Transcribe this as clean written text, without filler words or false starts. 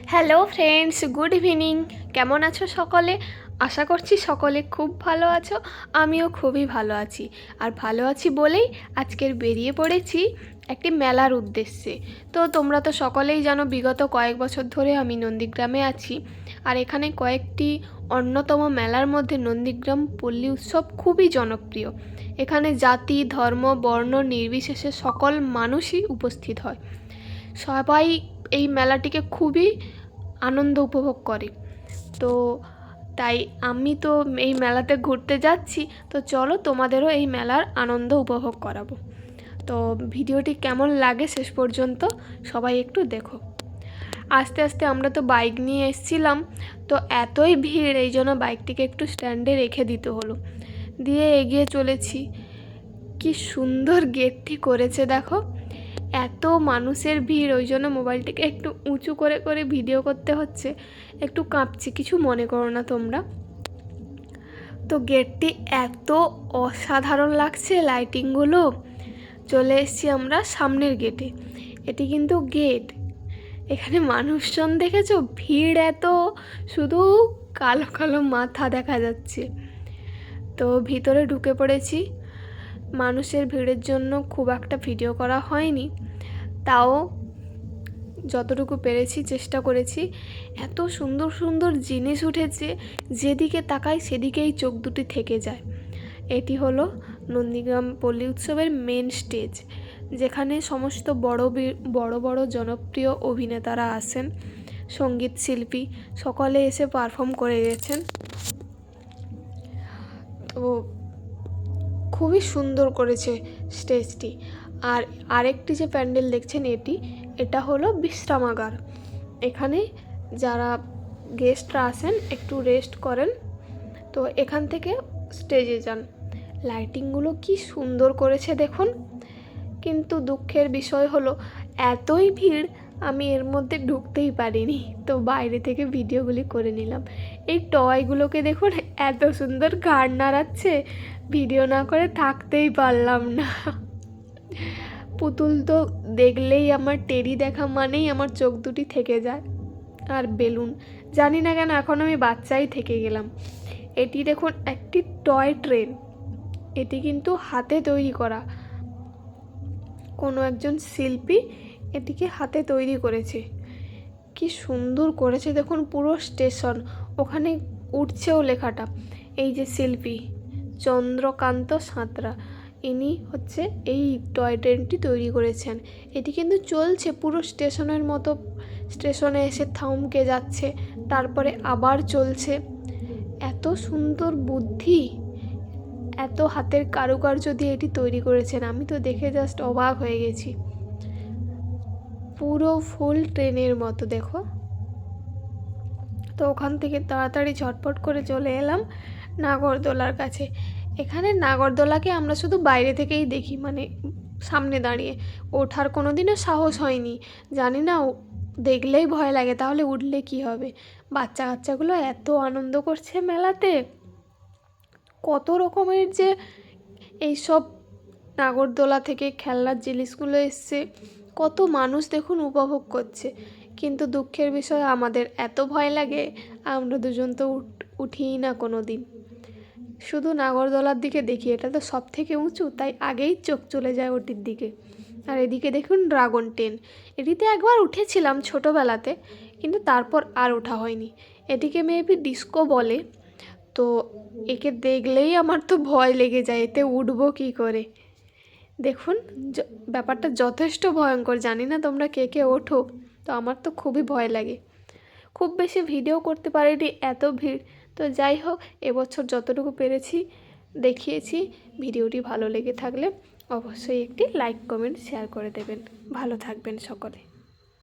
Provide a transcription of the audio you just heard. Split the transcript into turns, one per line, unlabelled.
Hello friends, good evening. কেমন আছো সকলে? আশা করছি সকলে খুব ভালো আছো। আমিও খুবই ভালো আছি। আর ভালো আছি বলেই আজকের বেরিয়ে পড়েছি একটি মেলার উদ্দেশ্যে। তো তোমরা তো সকলেই জানো, বিগত কয়েক বছর ধরে আমি নন্দীগ্রামে আছি। আর এখানে কয়েকটি অন্যতম মেলার মধ্যে নন্দীগ্রাম পল্লী উৎসব খুবই জনপ্রিয়। এখানে জাতি, ধর্ম, বর্ণ নির্বিশেষে সকল মানুষই উপস্থিত হয়। সবাই এই মেলাটিকে খুবই আনন্দ উপভোগ করে। তো তাই আমি তো এই মেলাতে ঘুরতে যাচ্ছি, তো চলো তোমাদেরও এই মেলার আনন্দ উপভোগ করাবো। তো ভিডিওটি কেমন লাগে শেষ পর্যন্ত সবাই একটু দেখো। আস্তে আস্তে আমরা তো বাইক নিয়ে এসেছিলাম, তো এতই ভিড়, এই জন্য বাইকটিকে একটু স্ট্যান্ডে রেখে দিতে হলো। দিয়ে এগিয়ে চলেছি। কি সুন্দর গেটটি করেছে দেখো। এত মানুষের ভিড়, ওই জন্য মোবাইলটিকে একটু উঁচু করে করে ভিডিও করতে হচ্ছে। একটু কাঁপছি, কিছু মনে করো না তোমরা। তো গেটটি এত অসাধারণ লাগছে, লাইটিংগুলো। চলে এসেছি আমরা সামনের গেটে। এটি কিন্তু গেট। এখানে মানুষজন দেখেছো, ভিড় এত, শুধু কালো কালো মাথা দেখা যাচ্ছে। তো ভিতরে ঢুকে পড়েছি। মানুষের ভিড়ের জন্য খুব একটা ভিডিও করা হয়নি, তাও যতটুকু পেরেছি চেষ্টা করেছি। এত সুন্দর সুন্দর জিনিস উঠেছে, যেদিকে তাকাই সেদিকেই চোখ দুটি থেকে যায়। এটি হলো নন্দীগ্রাম পল্লী উৎসবের মেন স্টেজ, যেখানে সমস্ত বড় বড় জনপ্রিয় অভিনেতারা আসেন, সঙ্গীত শিল্পী সকলে এসে পারফর্ম করে গেছেন। তো খুবই সুন্দর করেছে স্টেজটি। আর আরেকটি যে প্যান্ডেল দেখছেন, এটা হলো বিশ্রামাগার। এখানে যারা গেস্টরা আসেন একটু রেস্ট করেন, তো এখান থেকে স্টেজে যান। লাইটিংগুলো কি সুন্দর করেছে দেখুন। কিন্তু দুঃখের বিষয় হলো এতই ভিড়, আমি এর মধ্যে ঢুকতেই পারিনি, তো বাইরে থেকে ভিডিওগুলি করে নিলাম। এই টয়গুলোকে দেখুন, এত সুন্দর ঘাড় নাড়াচ্ছে, ভিডিও না করে থাকতেই পারলাম না। পুতুল তো দেখলেই আমার, টেডি দেখা মানেই আমার চোখ দুটি থেকে যায়। আর বেলুন, জানি না কেন এখন আমি বাচ্চাই থেকে গেলাম। এটি দেখুন একটি টয় ট্রেন। এটি কিন্তু হাতে তৈরি করা, কোনো একজন শিল্পী এটিকে হাতে তৈরি করেছে। কি সুন্দর করেছে দেখুন, পুরো স্টেশন, ওখানে উঠছেও লেখাটা। এই যে শিল্পী চন্দ্রকান্ত সাঁতরা, ইনি হচ্ছে এই টয় ট্রেনটি তৈরি করেছেন। এটি কিন্তু চলছে পুরো স্টেশনের মতো, স্টেশনে এসে থমকে যাচ্ছে, তারপরে আবার চলছে। এত সুন্দর বুদ্ধি, এত হাতের কারুকার্য দিয়ে এটি তৈরি করেছেন, আমি তো দেখে জাস্ট অবাক হয়ে গেছি। পুরো ফুল ট্রেনের মতো দেখো। তো ওখান থেকে তাড়াতাড়ি ঝটপট করে চলে এলাম নাগরদোলার কাছে। এখানে নাগরদোলাকে আমরা শুধু বাইরে থেকেই দেখি, মানে সামনে দাঁড়িয়ে ওঠার কোনো দিনও সাহস হয়নি। জানি না, দেখলেই ভয় লাগে, তাহলে উঠলে কি হবে। বাচ্চা কাচ্চাগুলো এত আনন্দ করছে মেলাতে, কত রকমের যে এইসব নাগরদোলা থেকে খেলনার জিনিসগুলো এসছে, কত মানুষ দেখুন উপভোগ করছে। কিন্তু দুঃখের বিষয়, আমাদের এত ভয় লাগে, আমরা দুজন তো উঠিই না কোনো দিন। শুধু নাগরদোলার দিকে দেখি, এটা তো সব থেকে উঁচু, তাই আগেই চোখ চলে যায় ওটির দিকে। আর এদিকে দেখুন ড্রাগন ট্রেন। এটিতে একবার উঠেছিলাম ছোটোবেলাতে, কিন্তু তারপর আর ওঠা হয়নি। এটিকে মেবি ডিস্কো বলে। তো একে দেখলেই আমার তো ভয় লেগে যায়, এতে উঠবো কী করে। দেখুন ব্যাপারটা যথেষ্ট ভয়ঙ্কর। জানি না তোমরা কে কে ওঠো, তো আমার তো খুবই ভয় লাগে। খুব বেশি ভিডিও করতে পারিনি, এত ভিড়। তো যাই হোক, এবছর যতটুকু পেরেছি দেখিয়েছি। ভিডিওটি ভালো লেগে থাকলে অবশ্যই একটি লাইক, কমেন্ট, শেয়ার করে দেবেন। ভালো থাকবেন সকলে।